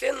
3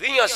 20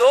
2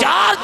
4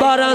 12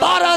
12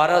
12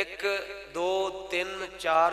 1 2 3 4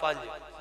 5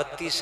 32